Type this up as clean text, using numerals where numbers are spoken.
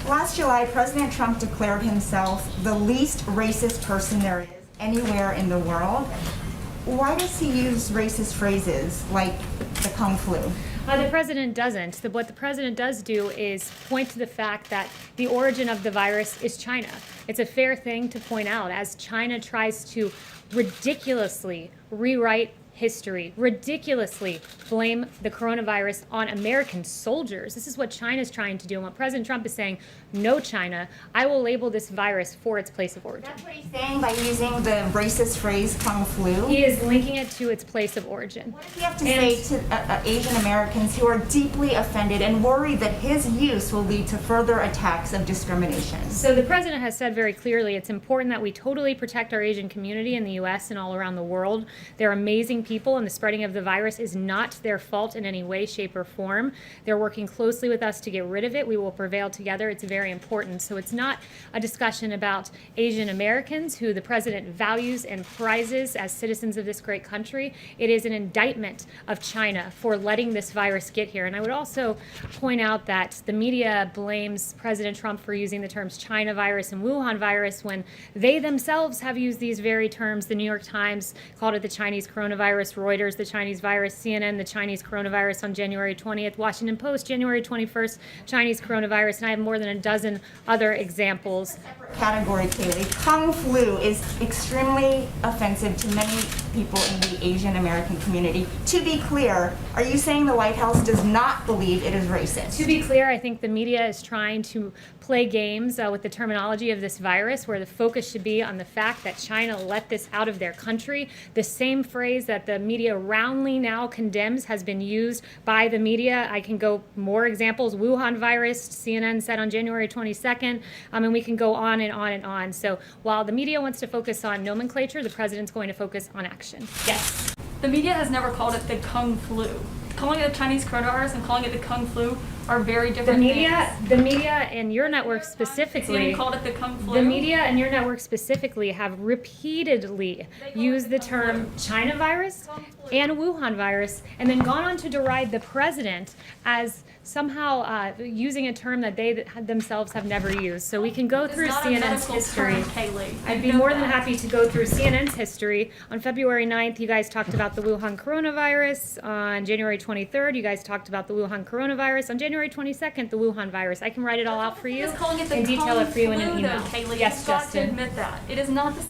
Last July, President Trump declared himself the least racist person there is anywhere in the world. Why does he use racist phrases like the Kung flu? The president doesn't. What the president does do is point to the fact that the origin of the virus is China. It's a fair thing to point out as China tries to ridiculously rewrite history, ridiculously blame the coronavirus on American soldiers. This is what China's trying to do. And what President Trump is saying, no, China, I will label this virus for its place of origin. That's what he's saying by using the racist phrase Kung flu? He is linking it to its place of origin. What does he have to say to Asian Americans who are deeply offended and worried that his use will lead to further attacks of discrimination? So the president has said very clearly it's important that we totally protect our Asian community in the U.S. and all around the world. They're amazing people, and the spreading of the virus is not their fault in any way, shape, or form. They're working closely with us to get rid of it. We will prevail together. It's very important. So it's not a discussion about Asian Americans, who the president values and prizes as citizens of this great country. It is an indictment of China for letting this virus get here. And I would also point out that the media blames President Trump for using the terms China virus and Wuhan virus when they themselves have used these very terms. The New York Times called it the Chinese coronavirus, Reuters the Chinese virus, CNN the Chinese coronavirus on January 20th, Washington Post January 21st, Chinese coronavirus, and I have more than a dozen other examples. Separate category, Kayleigh. Kung flu is extremely offensive to many people in the Asian American community. To be clear, are you saying the White House does not believe it is racist? To be clear, I think the media is trying to play games with the terminology of this virus, where the focus should be on the fact that China let this out of their country. The same phrase that the media roundly now condemns has been used by the media. I can go more examples. Wuhan virus, CNN said on January 22nd, and we can go on and on and on. So while the media wants to focus on nomenclature, the president's going to focus on action. Yes. The media has never called it the Kung flu. Calling it the Chinese coronavirus and calling it the Kung flu are very different things. The media and your network specifically called it the Kung flu. The media and your network specifically have repeatedly used the term China virus and Wuhan virus, and then gone on to deride the president as somehow using a term that they themselves have never used. So we can go through CNN's history. I'd be more than happy to go through CNN's history. On February 9th, you guys talked about the Wuhan coronavirus. On January 23rd, you guys talked about the Wuhan coronavirus. On January 22nd, the Wuhan virus. I can write it all out for you and detail it for you in an email. Kayleigh. Yes, You've got Justin. to admit that. It is not the